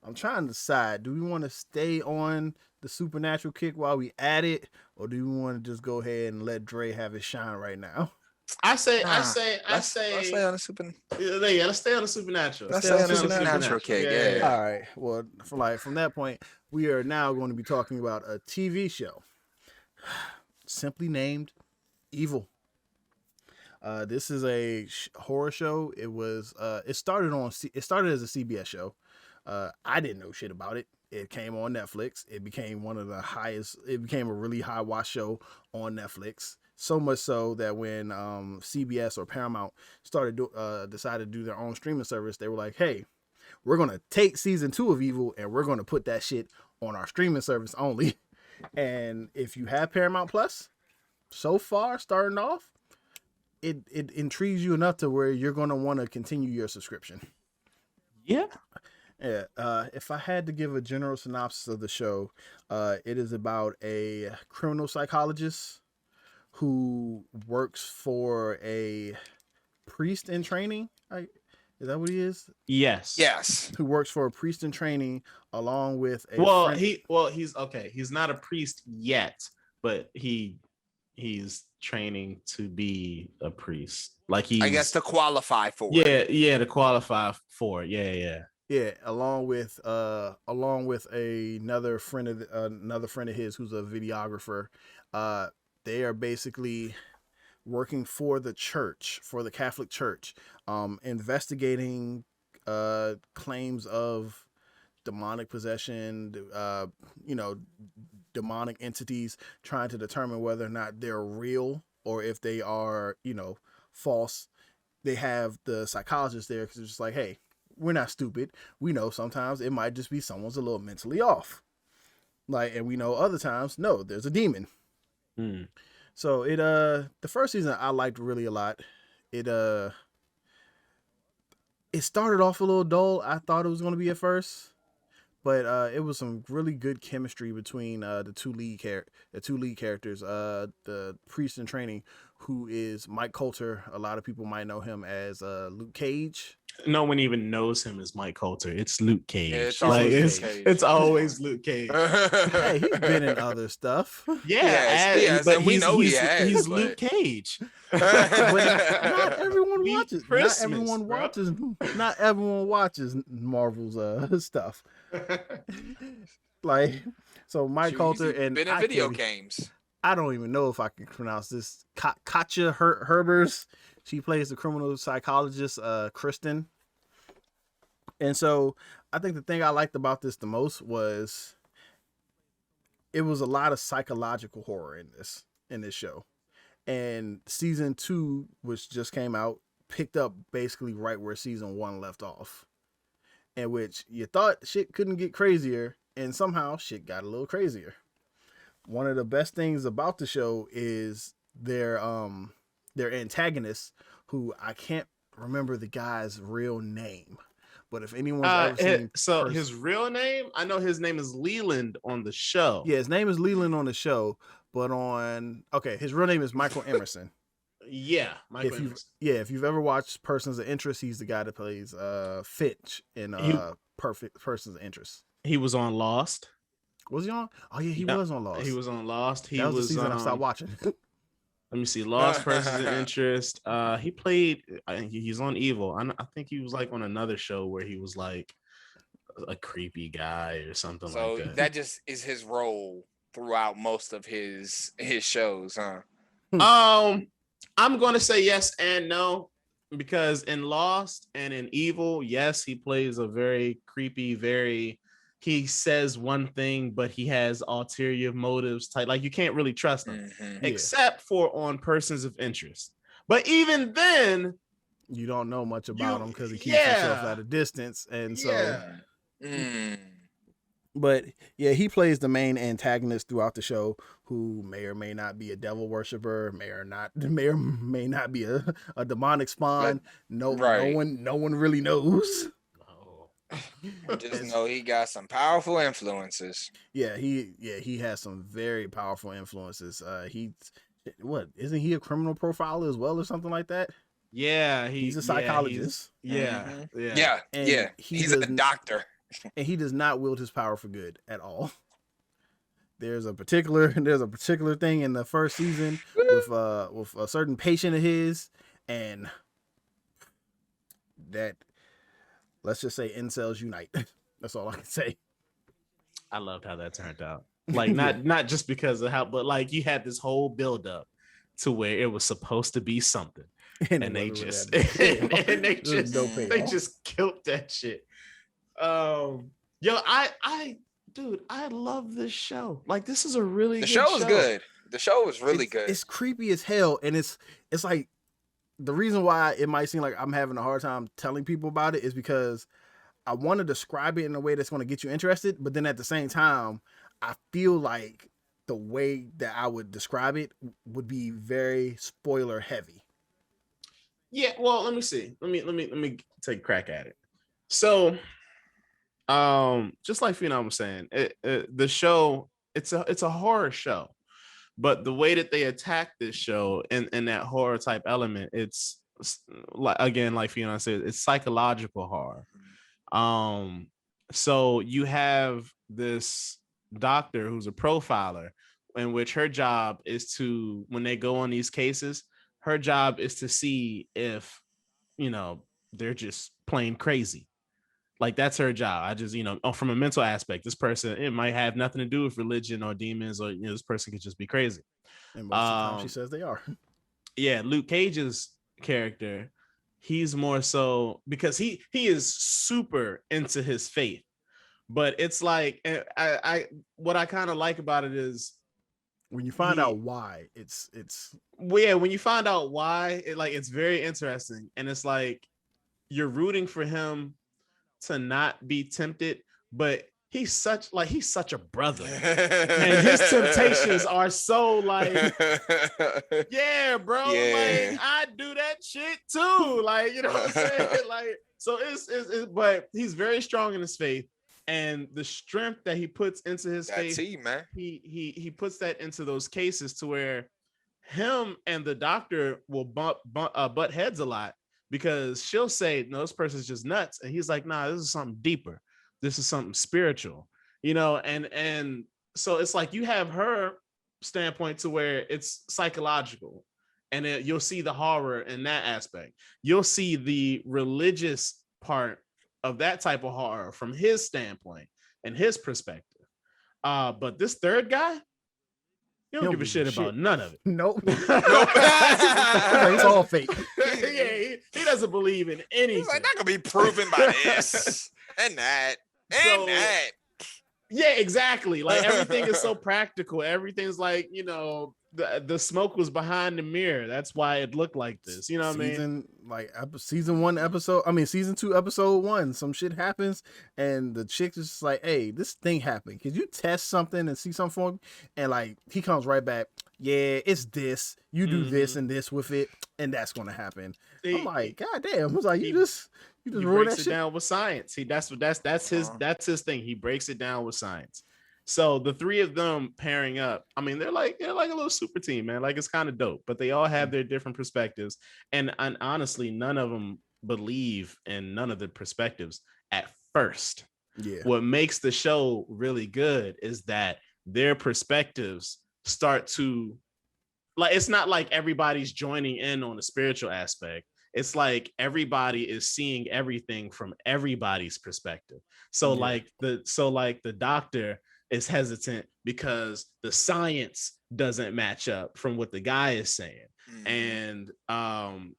I'm trying to decide. Do we want to stay on the supernatural kick while we at it, or do we want to just go ahead and let Dre have his shine right now? I say. Let's stay on the super. Yeah, let's stay on the supernatural. Let's stay on the supernatural kick. Yeah. All right. Well, from that point, we are now going to be talking about a TV show, simply named Evil. This is a horror show. It started as a CBS show. I didn't know shit about it. It came on Netflix. It became it became a really high watch show on Netflix. So much so that when CBS or Paramount decided to do their own streaming service, they were like, hey, we're going to take season 2 of Evil and we're going to put that shit on our streaming service only. And if you have Paramount Plus, so far, starting off, it intrigues you enough to where you're going to want to continue your subscription. Yeah. Yeah. If I had to give a general synopsis of the show, it is about a criminal psychologist who works for a priest in training. Is that what he is? Yes. Who works for a priest in training along with a he's okay. He's not a priest yet, but he's training to be a priest. Like I guess to qualify for it. Yeah, to qualify for it. Yeah, along with another friend of his who's a videographer. They are basically working for the church, for the Catholic Church, investigating claims of demonic possession, demonic entities, trying to determine whether or not they're real or if they are, false. They have the psychologist there because it's just like, hey, we're not stupid. We know sometimes it might just be someone's a little mentally off. And we know other times, no, there's a demon. So the first season I liked really a lot. It started off a little dull. I thought it was going to be at first, but it was some really good chemistry between the two lead characters. The priest in training, who is Mike Colter. A lot of people might know him as Luke Cage. No one even knows him as Mike Colter. It's Luke Cage. It's always Luke Cage. Hey, he's been in other stuff. Yeah, but we know he's Luke Cage. But not everyone watches. Not everyone watches Marvel's stuff. So Mike Colter and been in video games. I don't even know if I can pronounce this. Katja Herbers. She plays the criminal psychologist, Kristen. And so I think the thing I liked about this the most was it was a lot of psychological horror in this show. And season 2, which just came out, picked up basically right where season 1 left off. In which you thought shit couldn't get crazier, and somehow shit got a little crazier. One of the best things about the show is their antagonist, who I can't remember the guy's real name, but if anyone's ever seen his real name, I know his name is Leland on the show. Yeah, his name is Leland on the show, but his real name is Michael Emerson. Emerson. If you've ever watched Persons of Interest, he's the guy that plays Finch in Perfect Persons of Interest. He was on Lost. Was he on? Oh yeah, he was on Lost. He was on Lost. That was the season I stopped watching. Let me see. Lost Persons of Interest. He played. He's on Evil. I think he was on another show where he was a creepy guy or something like that. So that just is his role throughout most of his shows, huh? I'm going to say yes and no, because in Lost and in Evil, yes, he plays a very creepy, he says one thing, but he has ulterior motives type. You can't really trust him, except for on Persons of Interest. But even then, you don't know much about him because he keeps himself at a distance. And so, but yeah, he plays the main antagonist throughout the show, who may or may not be a devil worshiper, may or may not be a demonic spawn. No one really knows. Just know he got some powerful influences. Yeah, he has some very powerful influences. Isn't he a criminal profiler as well or something like that? Yeah, he's a psychologist. He's a doctor. and he does not wield his power for good at all. There's a particular thing in the first season with a certain patient of his, and that, let's just say, incels unite. That's all I can say. I loved how that turned out. Like not just because of how, but like you had this whole build up to where it was supposed to be something, and they just they just killed that shit. Yo, dude, I love this show. Like, this is a really good show. The show is good. The show is really good. It's creepy as hell, and it's like, the reason why it might seem like I'm having a hard time telling people about it is because I want to describe it in a way that's going to get you interested, but then at the same time, I feel like the way that I would describe it would be very spoiler heavy. Yeah, well, let me see. Let me take a crack at it. So, just like Phenom was saying, the show, it's a horror show, but the way that they attack this show and that horror type element, it's like, again, like Phenom said, it's psychological horror. So you have this doctor who's a profiler, in which her job is to, when they go on these cases, her job is to see if, they're just plain crazy. Like, that's her job. I just, from a mental aspect, this person, it might have nothing to do with religion or demons, or, this person could just be crazy. And most of the time she says they are. Yeah, Luke Cage's character, he's more so, because he is super into his faith. But it's like, what I kind of like about it is, when you find out why, it's when you find out why, it's very interesting. And it's like, you're rooting for him to not be tempted, but he's such a brother, and his temptations are so yeah, bro, like, I do that shit too, what I'm saying, so it's but he's very strong in his faith, and the strength that he puts into his faith, man. He puts that into those cases to where him and the doctor will butt heads a lot, because she'll say, no, this person's just nuts, and he's like, nah, this is something deeper. This is something spiritual, and so it's like, you have her standpoint to where it's psychological, and you'll see the horror in that aspect. You'll see the religious part of that type of horror from his standpoint and his perspective. But this third guy, he don't give a shit about none of it. Nope. It's all fake. Yeah, he doesn't believe in anything. He's like, that could be proven by this and that and that. Yeah, exactly. Like, everything is so practical. Everything's like, the smoke was behind the mirror. That's why it looked like this. You know what I mean? Season 2, episode 1, some shit happens, and the chick is just like, hey, this thing happened. Could you test something and see something for me? And he comes right back. Yeah, it's this. You do this and this with it, and that's gonna happen. I'm like, God damn. I was like, you just ruined that shit. Down with science. That's his thing. He breaks it down with science. So the three of them pairing up, I mean, they're like a little super team, man. Like, it's kind of dope, but they all have their different perspectives. And honestly, none of them believe in none of the perspectives at first. Yeah. What makes the show really good is that their perspectives start to, it's not like everybody's joining in on the spiritual aspect. It's like everybody is seeing everything from everybody's perspective. So the doctor is hesitant because the science doesn't match up from what the guy is saying. And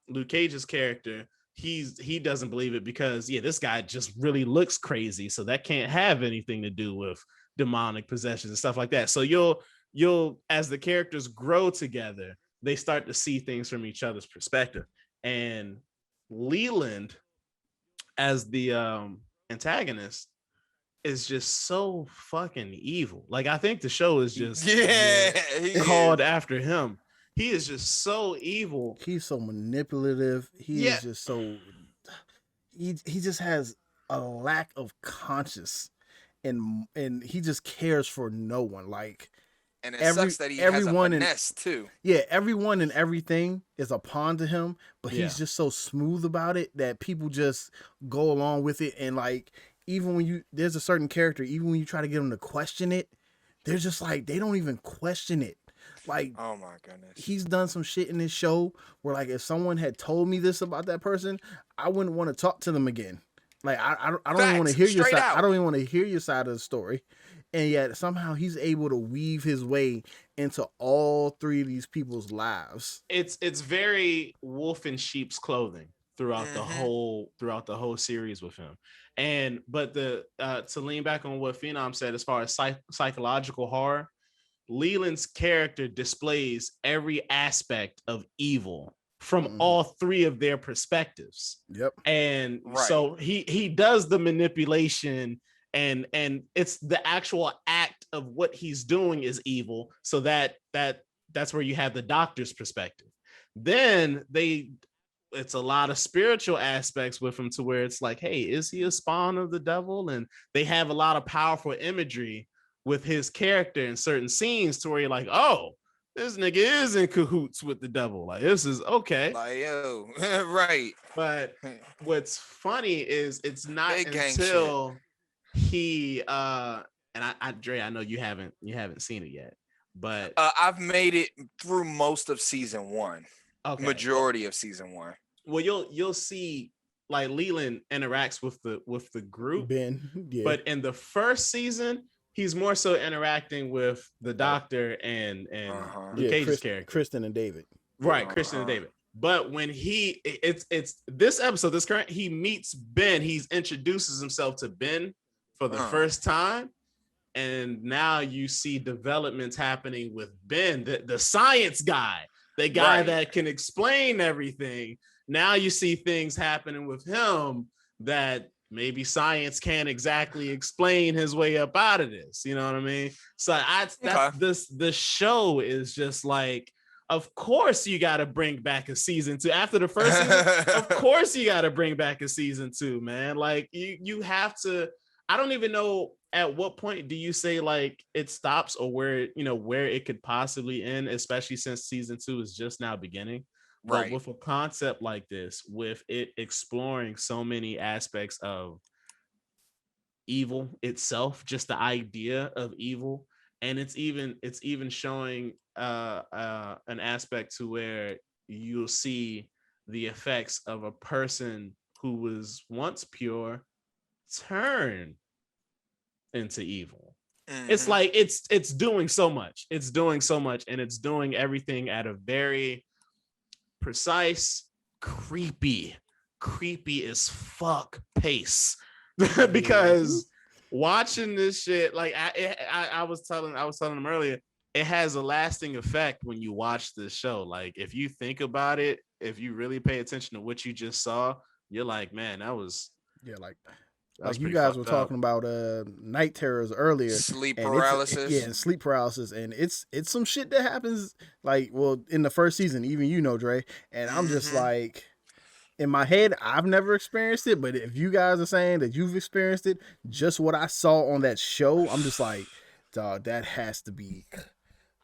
Luke Cage's character, he doesn't believe it because this guy just really looks crazy, so that can't have anything to do with demonic possessions and stuff like that. So you'll as the characters grow together, they start to see things from each other's perspective. And Leland, as the antagonist, is just so fucking evil. Like, I think the show is just called after him. He is just so evil. He's so manipulative. He is just so, he just has a lack of conscience, and he just cares for no one. Like, and it sucks that he has a finesse too. Yeah, everyone and everything is a pawn to him, but he's just so smooth about it that people just go along with it. And like, even when there's a certain character, even when you try to get them to question it, they're just like, they don't even question it. Like, oh my goodness, he's done some shit in this show where, like, if someone had told me this about that person, I wouldn't want to talk to them again. Like, I don't even want to hear your side. I don't even want to hear your side of the story. And yet somehow he's able to weave his way into all three of these people's lives. It's very wolf in sheep's clothing throughout the whole series with him. But to lean back on what Phenom said, as far as psychological horror, Leland's character displays every aspect of evil from all three of their perspectives. Yep. And so he does the manipulation, and it's the actual act of what he's doing is evil. So that's where you have the doctor's perspective. Then it's a lot of spiritual aspects with him, to where it's like, hey, is he a spawn of the devil? And they have a lot of powerful imagery with his character in certain scenes, to where you're like, oh, this nigga is in cahoots with the devil. Like, this is okay. Like, yo, right. But what's funny is it's not until he and Dre, I know you haven't seen it yet, but I've made it through most of season 1. Okay. Majority of season 1. Well, you'll see, like, Leland interacts with the group, Ben, yeah. But in the first season, he's more so interacting with the doctor and Cage's character, Kristen and David. Right, Kristen and David. But when it's this episode, he meets Ben. He introduces himself to Ben for the first time, and now you see developments happening with Ben, the science guy, the guy that can explain everything. Now you see things happening with him that maybe science can't exactly explain his way up out of this. You know what I mean? So the show is just like, of course you got to bring back a season 2 after the first season. Of course you got to bring back a season 2, man. Like, you have to. I don't even know at what point do you say, like, it stops, or where it could possibly end, especially since season 2 is just now beginning. But with a concept like this, with it exploring so many aspects of evil itself, just the idea of evil, and it's even showing an aspect to where you'll see the effects of a person who was once pure turn into evil. It's like it's doing so much. It's doing so much, and it's doing everything at a very precise, creepy as fuck pace. Because watching this shit, like I was telling him earlier, it has a lasting effect when you watch this show. Like, if you think about it, if you really pay attention to what you just saw, you're like, man, that was like you guys were talking about night terrors earlier, sleep paralysis. And sleep paralysis, and it's some shit that happens, like, well, in the first season, even Dre, and I'm just like, in my head, I've never experienced it, but if you guys are saying that you've experienced it, just what I saw on that show, I'm just like, dog, that has to be.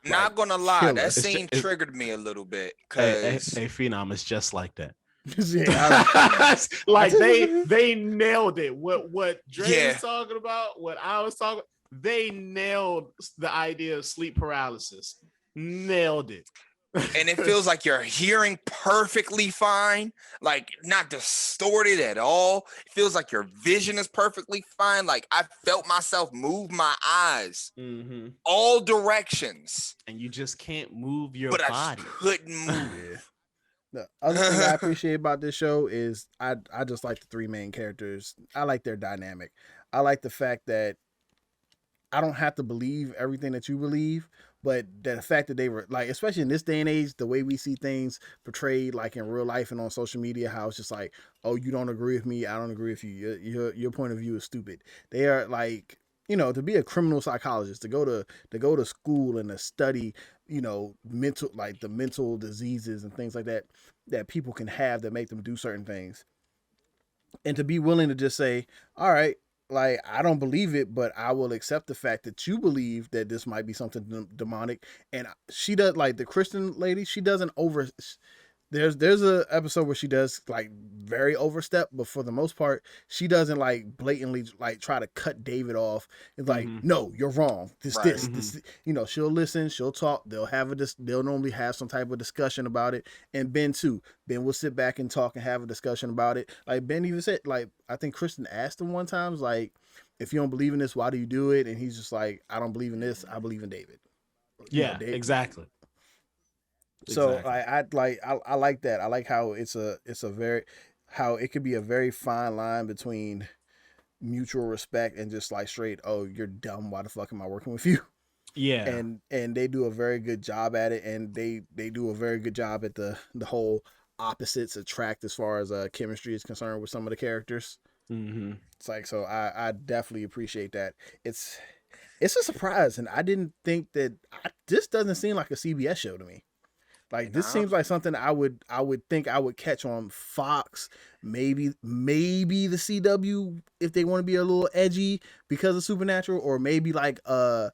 Not gonna lie, that scene triggered me a little bit. Hey, Phenom, it's just like that. Like, they nailed it. What Dre was talking about, what I was talking, they nailed the idea of sleep paralysis. Nailed it. And it feels like you're hearing perfectly fine, like not distorted at all. It feels like your vision is perfectly fine. Like, I felt myself move my eyes all directions, and you just can't move your body. I couldn't move. The other thing I appreciate about this show is I just like the three main characters. I like their dynamic. I like the fact that I don't have to believe everything that you believe, but the fact that they were, like, especially in this day and age, the way we see things portrayed, like in real life and on social media, how it's just like, oh, you don't agree with me, I don't agree with you. Your point of view is stupid. They are like, to be a criminal psychologist, to go to school and to study, the mental diseases and things like that people can have that make them do certain things. And to be willing to just say, all right, like, I don't believe it, but I will accept the fact that you believe that this might be something demonic. And she does, like, the Christian lady, she doesn't there's a episode where she does like very overstep, but for the most part, she doesn't like blatantly like try to cut David off. It's like, no, you're wrong. This, you know, she'll listen, she'll talk. They'll normally have some type of discussion about it. And Ben too. Ben will sit back and talk and have a discussion about it. Like Ben even said, like I think Kristen asked him one time, like, if you don't believe in this, why do you do it? And he's just like, I don't believe in this. I believe in David. Exactly. So I like that. I like how it could be a very fine line between mutual respect and just like straight, oh, you're dumb. Why the fuck am I working with you? Yeah. And they do a very good job at it, and they do a very good job at the whole opposites attract as far as chemistry is concerned with some of the characters. It's like, so I definitely appreciate that. It's a surprise, and I didn't think that this doesn't seem like a CBS show to me. Like, this seems like something I would think I would catch on Fox, maybe the CW if they want to be a little edgy because of Supernatural, or maybe like a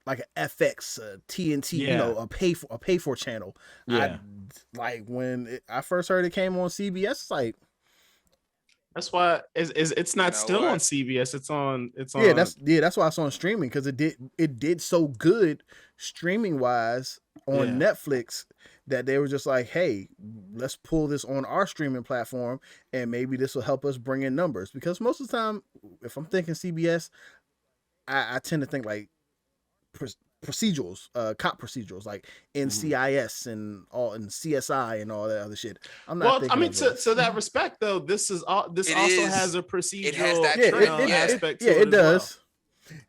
FX, TNT, you know, a pay for channel. Yeah. When I first heard it came on CBS, it's like, that's why it's not still on CBS. It's on. That's why it's on streaming, because it did so good streaming wise on Netflix that they were just like, hey, let's pull this on our streaming platform, and maybe this will help us bring in numbers. Because most of the time, if I'm thinking CBS, I tend to think like procedurals, cop procedurals, like NCIS and CSI and all that other shit. I'm not. Well, I mean, to that respect though, this also has a procedural. It has that aspect. It does.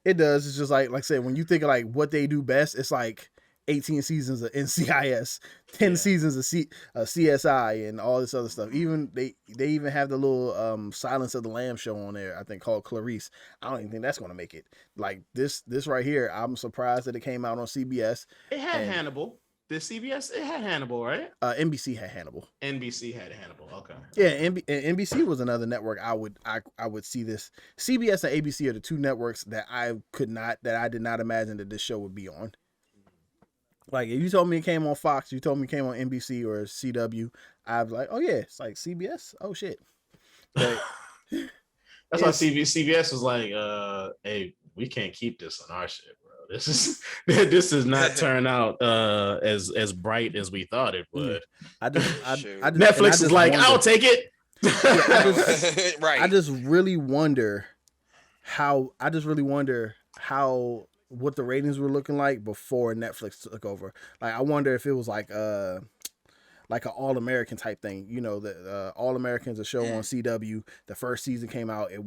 It does. It's just like I said, when you think of like what they do best, it's like 18 seasons of NCIS, 10 seasons of CSI, and all this other stuff. Even they even have the little Silence of the Lambs show on there, I think, called Clarice. I don't even think that's going to make it. Like this right here, I'm surprised that it came out on CBS. It had Hannibal. The CBS, it had Hannibal, right? NBC had Hannibal. NBC had Hannibal. Okay. Yeah, NBC was another network I would see this. CBS and ABC are the two networks that I did not imagine that this show would be on. Like, if you told me it came on Fox, you told me it came on NBC or CW, I was like, oh yeah, it's like CBS. Oh shit. But that's why CBS was like, hey, we can't keep this on our shit, bro. This does not turn out as bright as we thought it would. Netflix is like, I'll take it. I just really wonder how what the ratings were looking like before Netflix took over. Like, I wonder if it was like an All American type thing. You know, the All American's a show on CW. The first season came out. It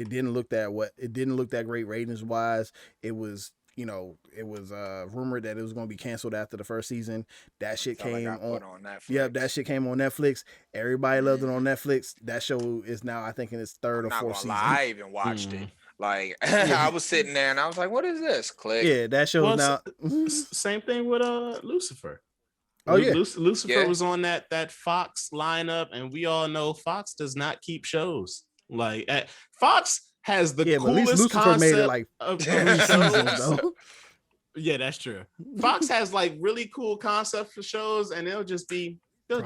didn't look that great ratings wise. It was rumored that it was going to be canceled after the first season. That shit came on Netflix. Yeah, that shit came on Netflix. Everybody loved it on Netflix. That show is now, I think, in its third or fourth season. I even watched it. Like, I was sitting there and I was like, what is this? Click. Yeah, that show now. Same thing with Lucifer. Oh yeah, Lucifer was on that Fox lineup, and we all know Fox does not keep shows. Like, Fox has the coolest Lucifer concept made it like of seasons, though. Yeah, that's true. Fox has like really cool concepts for shows, and they'll just be gone.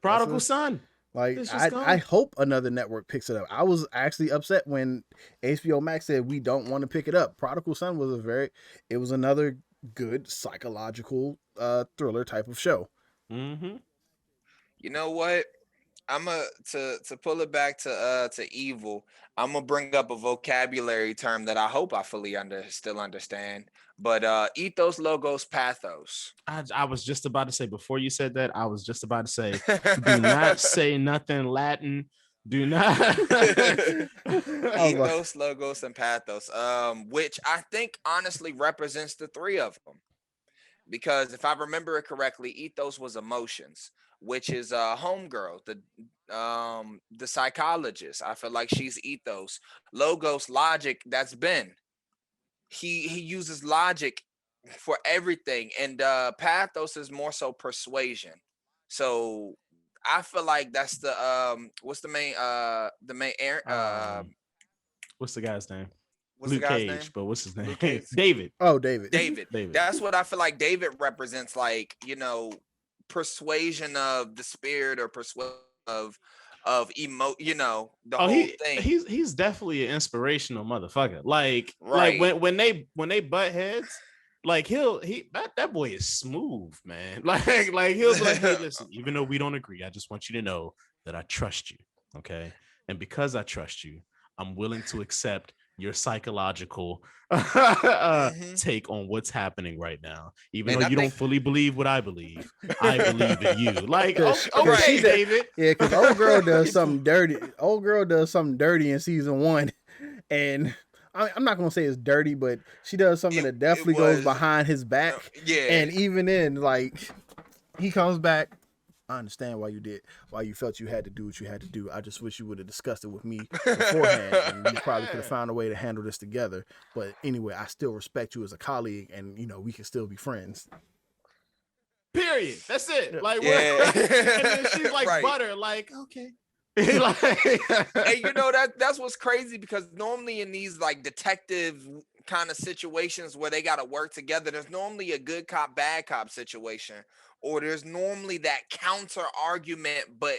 Prodigal Son. Like, I hope another network picks it up. I was actually upset when HBO Max said we don't want to pick it up. Prodigal Son was another good psychological thriller type of show. You know what? to pull it back to evil. I'm gonna bring up a vocabulary term that I hope I fully still understand. But ethos, logos, pathos. I was just about to say, before you said that, I was just about to say, do not say nothing Latin. Do not. Ethos, logos, and pathos. Which I think honestly represents the three of them. Because if I remember it correctly, ethos was emotions, which is homegirl, the psychologist. I feel like she's ethos. Logos, logic, that's Ben. He uses logic for everything. And pathos is more so persuasion. So I feel like that's the what's the main what's the guy's name? What's Luke the guy's Cage, name? but what's his name? David. Oh, David. David. That's what I feel like David represents, like, persuasion of the spirit or persuasion of the Oh, whole thing. he's definitely an inspirational motherfucker. Like Right. when they butt heads, like that boy is smooth, man. Like he'll be like, hey, listen, even though we don't agree, I just want you to know that I trust you, okay? And because I trust you, I'm willing to accept your psychological take on what's happening right now. Even though you don't fully believe what I believe in you. Like, okay, David. Yeah, because old girl does something dirty. Old girl does something dirty in season 1. And I'm not going to say it's dirty, but she does something that definitely goes behind his back. Yeah. And even then, like, he comes back. I understand why you felt you had to do what you had to do. I just wish you would have discussed it with me beforehand, and you probably could have found a way to handle this together. But anyway, I still respect you as a colleague, and we can still be friends. Period. That's it. Like, yeah. And then she's like butter. Like, okay. And that's what's crazy, because normally in these like detective kind of situations where they got to work together, there's normally a good cop, bad cop situation. Or there's normally that counter argument, but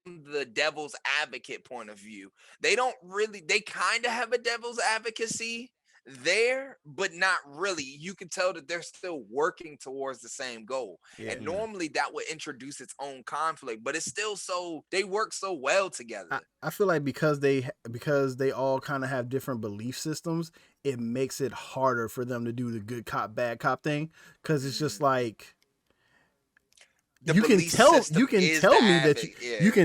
the devil's advocate point of view. They kind of have a devil's advocacy there, but not really. You can tell that they're still working towards the same goal. Yeah, and normally that would introduce its own conflict, but it's still they work so well together. I feel like because they all kind of have different belief systems, it makes it harder for them to do the good cop, bad cop thing. Because it's just like, you can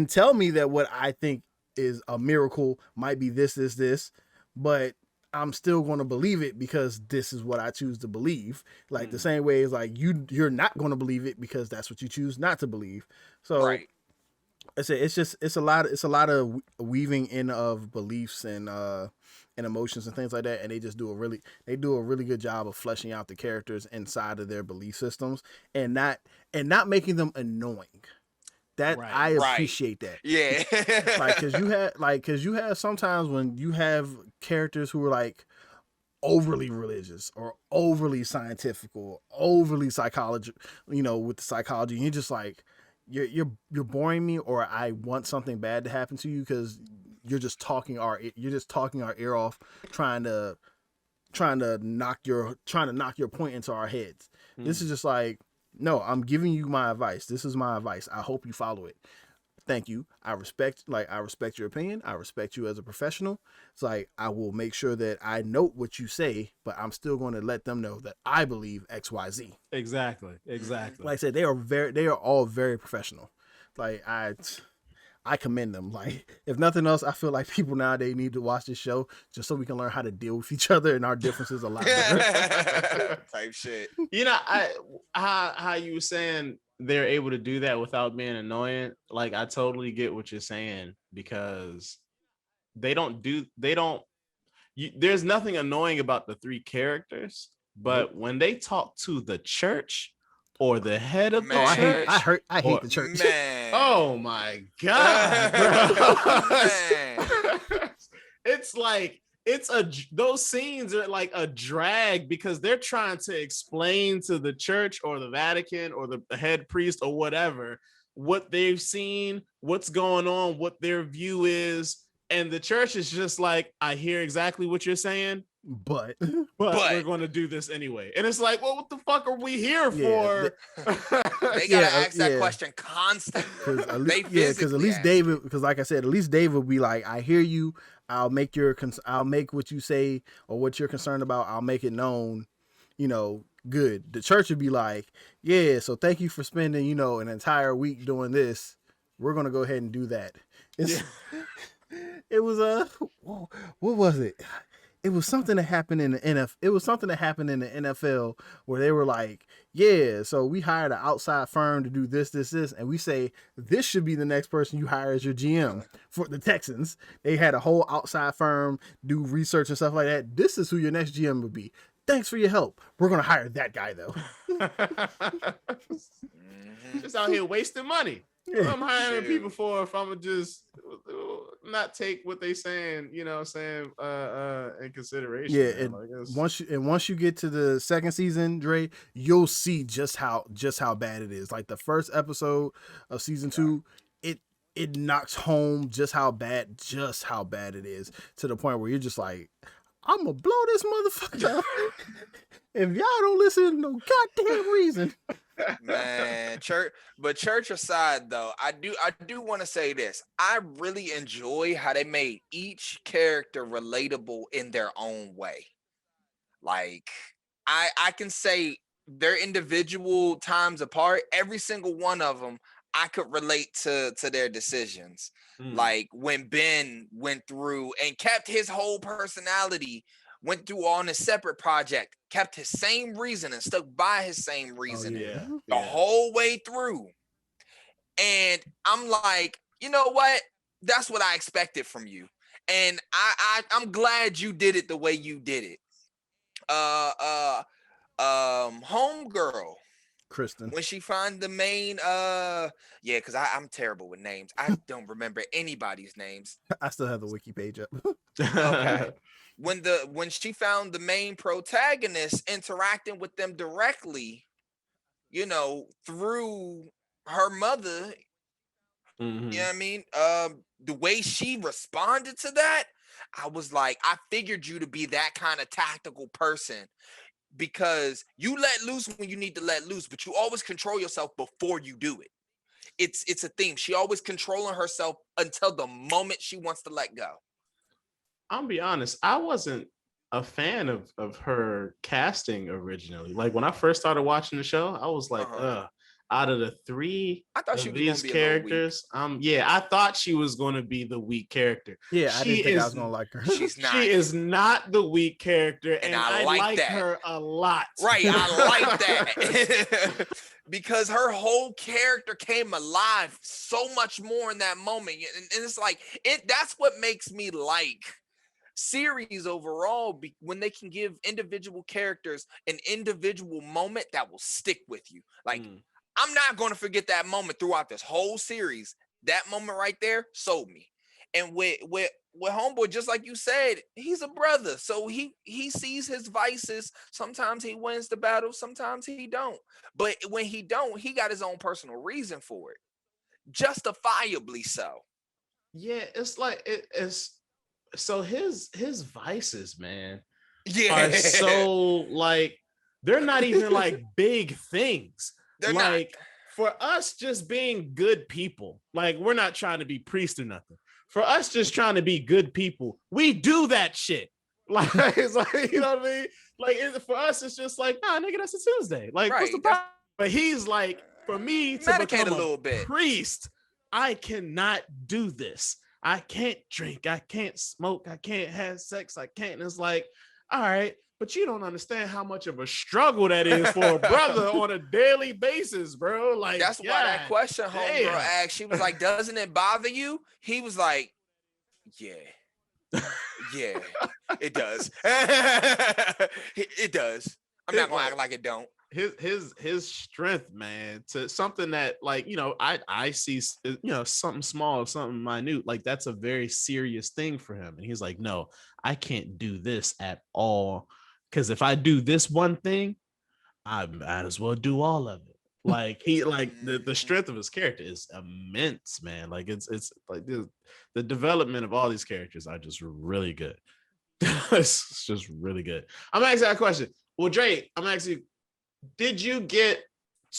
tell me that what I think is a miracle might be this, but I'm still going to believe it because this is what I choose to believe. Like the same way as like you're not going to believe it because that's what you choose not to believe. So right. it's a lot of weaving in of beliefs and emotions and things like that, and they do a really good job of fleshing out the characters inside of their belief systems and not making them annoying. That right. I appreciate that. Yeah. Cause you have sometimes when you have characters who are like overly religious or overly scientific or overly psychological, with the psychology, and you're just like, you're boring me, or I want something bad to happen to you because you're just talking our ear off, trying to knock your point into our heads. This is just like, no, I'm giving you my advice. This is my advice. I hope you follow it. Thank you. I respect your opinion. I respect you as a professional. It's like, I will make sure that I note what you say, but I'm still going to let them know that I believe XYZ. Exactly. Like I said, they are all very professional. Like I commend them. Like, if nothing else, I feel like people nowadays need to watch this show just so we can learn how to deal with each other and our differences a lot better. Type shit. How you were saying they're able to do that without being annoying. Like, I totally get what you're saying, because there's nothing annoying about the three characters, but when they talk to the church or the head of the church, I hate the church. Man. Oh my God, bro. It's like, those scenes are like a drag, because they're trying to explain to the church or the Vatican or the head priest or whatever what they've seen, what's going on, what their view is, and the church is just like, I hear exactly what you're saying, but we're going to do this anyway. And it's like, well, what the fuck are we here for? They gotta ask that question constantly. Because at least David, because like I said, at least David will be like, I hear you. I'll make what you say or what you're concerned about, I'll make it known, good. The church would be like, yeah, so thank you for spending, an entire week doing this. We're going to go ahead and do that. It was what was it? It was something that happened in the NFL. It was something that happened in the NFL where they were like, yeah, so we hired an outside firm to do this, and we say this should be the next person you hire as your GM for the Texans. They had a whole outside firm do research and stuff like that. This is who your next GM would be. Thanks for your help. We're gonna hire that guy though. Just out here wasting money. Yeah. I'm hiring people for if I'm just not take what they saying, you know what I'm saying, in consideration. Yeah, Man. and once you get to the second season, Dre, you'll see just how bad it is. Like the first episode of season 2, it knocks home just how bad it is, to the point where you're just like, I'm gonna blow this motherfucker up if y'all don't listen to no goddamn reason. Man, church aside though, I do want to say this. I really enjoy how they made each character relatable in their own way. Like I can say their individual times apart, every single one of them I could relate to their decisions. Like when Ben went through and kept his whole personality, went through on a separate project, kept his same reason and stuck by his same reason the whole way through. And I'm like, you know what? That's what I expected from you. And I'm glad you did it the way you did it. Homegirl. Kristen. When she found the main because I'm terrible with names. I don't remember anybody's names. I still have the wiki page up. Okay. When she found the main protagonist, interacting with them directly, you know, through her mother, you know what I mean? The way she responded to that, I was like, I figured you to be that kind of tactical person. Because you let loose when you need to let loose, but you always control yourself before you do it. It's a theme. She always controlling herself until the moment she wants to let go. I'll be honest, I wasn't a fan of her casting originally. Like when I first started watching the show, I was like, out of the 3 I thought she of was these characters, I thought she was going to be the weak character. Yeah, I didn't think I was going to like her. She's not. She is not the weak character, and I like that. her a lot. Right, I like that. Because her whole character came alive so much more in that moment. And it's like, that's what makes me like series overall, when they can give individual characters an individual moment that will stick with you. Like, I'm not going to forget that moment throughout this whole series. That moment right there sold me. And with homeboy, just like you said, he's a brother, so he sees his vices. Sometimes he wins the battle, sometimes he don't. But when he don't, he got his own personal reason for it, justifiably so. Yeah, it's like it's so his vices, man, are so like they're not even like big things. They're like not. For us just being good people, like we're not trying to be priests or nothing. For us just trying to be good people, we do that shit. Like it's like, you know what I mean? Like for us, it's just like, nah, nigga, that's a Tuesday. Like, what's the problem? But he's like, for me to become a little bit priest, I cannot do this. I can't drink, I can't smoke, I can't have sex, I can't. And it's like, all right, but you don't understand how much of a struggle that is for a brother on a daily basis, bro. Like, that's why that question homegirl asked, she was like, doesn't it bother you? He was like, yeah, it does. It does. I'm not gonna act like it don't. His strength, man, to something that, like, you know, I see, you know, something small, something minute, like that's a very serious thing for him. And he's like, no, I can't do this at all, because if I do this one thing, I might as well do all of it. Like he, like the strength of his character is immense, man. Like it's like the development of all these characters are just really good. It's just really good. I'm gonna ask that question. Well, Drake, I'm gonna ask you, did you get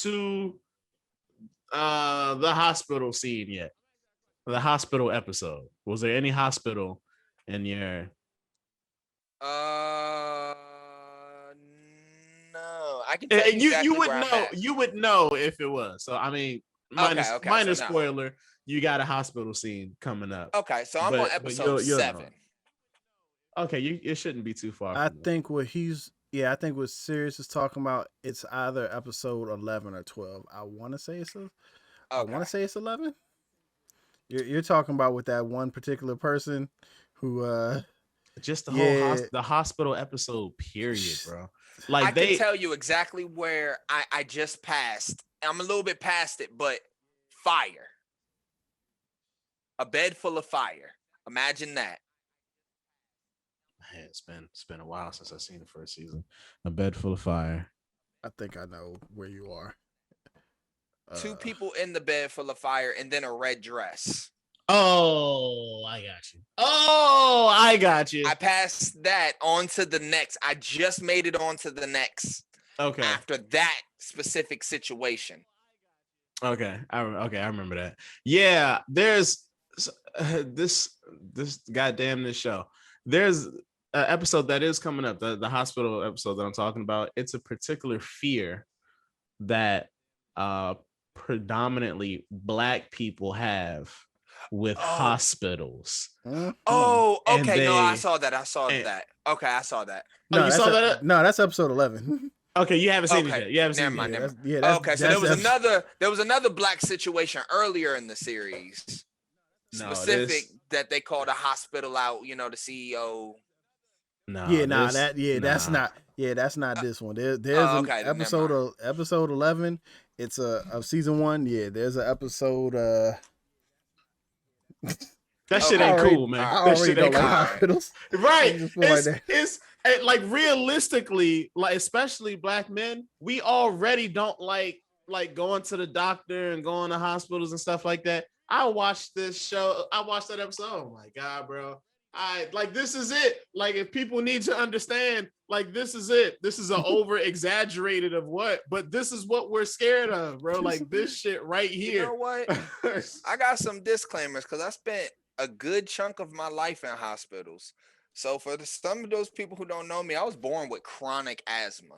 to the hospital scene yet? The hospital episode. Was there any hospital in your no. I can tell you exactly you would where know. I'm at. You would know if it was. So I mean, minus spoiler, you got a hospital scene coming up. Okay, so I'm on episode 7. Know. Okay, it shouldn't be too far. I think what Sirius is talking about, it's either episode 11 or 12. I want to say it's I want to say it's 11. You're talking about with that one particular person who just the whole the hospital episode period, bro. Like I can tell you exactly where I just passed. I'm a little bit past it, but fire. A bed full of fire. Imagine that. Man, it's been a while since I've seen the first season. A Bed Full of Fire. I think I know where you are. Two people in the bed full of fire and then a red dress. Oh, I got you. I passed that on to the next. I just made it on to the next. Okay. After that specific situation. Okay. I remember that. Yeah, there's this goddamn this show. There's an episode that is coming up, the hospital episode that I'm talking about. It's a particular fear that predominantly Black people have with hospitals. Oh, okay. No, I saw that. Okay, I saw that. No, you saw that? No, that's episode 11. Okay, you haven't seen it yet. You haven't seen it yet. Yeah, okay, so there was another Black situation earlier in the series. Specific that they called a hospital out, the CEO. That's not this one. There's an episode 11. It's of season 1. Yeah, there's an episode that shit ain't cool, man. That shit ain't cool. Hospitals. Right. It's like realistically, like especially Black men, we already don't like going to the doctor and going to hospitals and stuff like that. I watched this show. I watched that episode. Oh my God, bro. This is it. Like, if people need to understand, like, this is it. This is an over exaggerated of what, but this is what we're scared of, bro. Like, this shit right here. You know what? I got some disclaimers because I spent a good chunk of my life in hospitals. So for some of those people who don't know me, I was born with chronic asthma.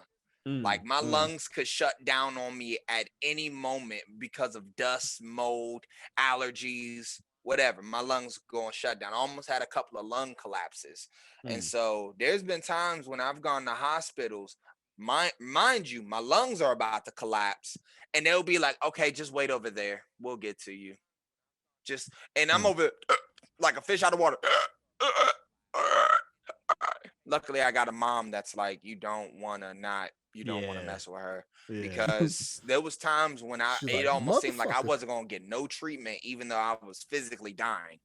Like, my lungs could shut down on me at any moment because of dust, mold, allergies, whatever. My lungs going to shut down. I almost had a couple of lung collapses. And so there's been times when I've gone to hospitals, mind you, my lungs are about to collapse, and they'll be like, okay, just wait over there. We'll get to you. And I'm over like a fish out of water. Luckily, I got a mom that's like, you don't want to mess with her. Yeah. Because there was times when it almost seemed like I wasn't going to get no treatment, even though I was physically dying.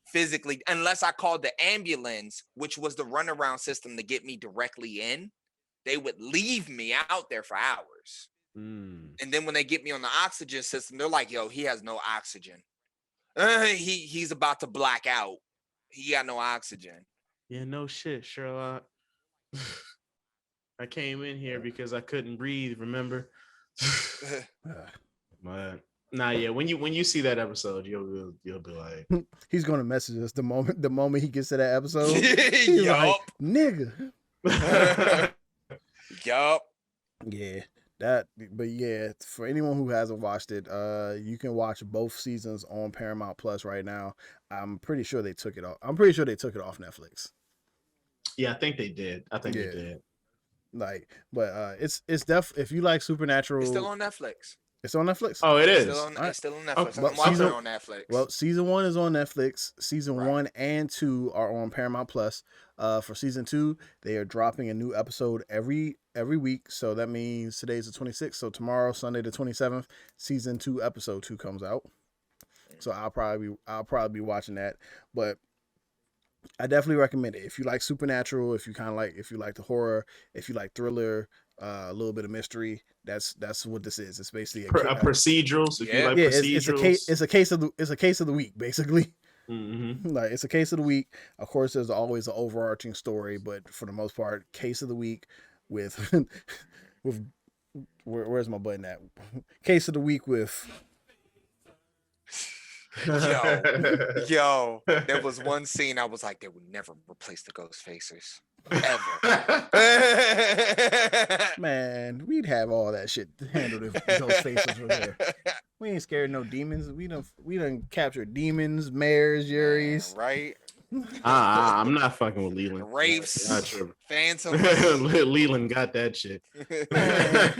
Physically, unless I called the ambulance, which was the runaround system to get me directly in, they would leave me out there for hours. And then when they get me on the oxygen system, they're like, yo, he has no oxygen. He's about to black out. He got no oxygen. Yeah, no shit, Sherlock. I came in here because I couldn't breathe, remember? But when you see that episode, you'll be like, he's gonna message us the moment he gets to that episode. He's like, nigga. Yup. Yeah. But for anyone who hasn't watched it, you can watch both seasons on Paramount Plus right now. I'm pretty sure they took it off. I'm pretty sure they took it off Netflix. Yeah, I think they did. They did. Like, but it's if you like Supernatural, it's still on Netflix. It's on Netflix. Oh, it is. It's still on Netflix. Okay. I'm watching it on Netflix. Well, season 1 is on Netflix. Season 1 and 2 are on Paramount Plus. For season 2, they are dropping a new episode every week. So that means today's the 26th. So tomorrow, Sunday the 27th, season 2, episode 2 comes out. So I'll probably be watching that. But I definitely recommend it if you like Supernatural, if you like the horror, if you like thriller, a little bit of mystery. That's what this is. It's basically a procedural. So if you like procedurals, it's a case of the week, basically. Like, it's a case of the week. Of course, there's always an overarching story, but for the most part, case of the week with where's my button at? Case of the week with. Yo, there was one scene I was like, they would never replace the ghost facers. Ever. Man, we'd have all that shit handled if ghost facers were there. We ain't scared of no demons. We done captured demons, mares, Yuris. Right? I'm not fucking with Leland. Wraiths, Phantoms. Leland got that shit. Man,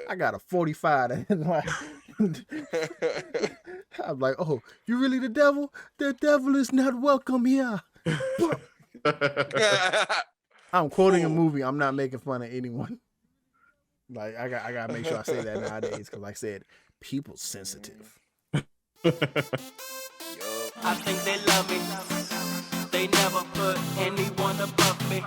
I got a 45. I'm like, oh, you really the devil? The devil is not welcome here. I'm quoting a movie. I'm not making fun of anyone. Like, I gotta make sure I say that nowadays, because like I said, people sensitive. I think they love me. They never put anyone above me.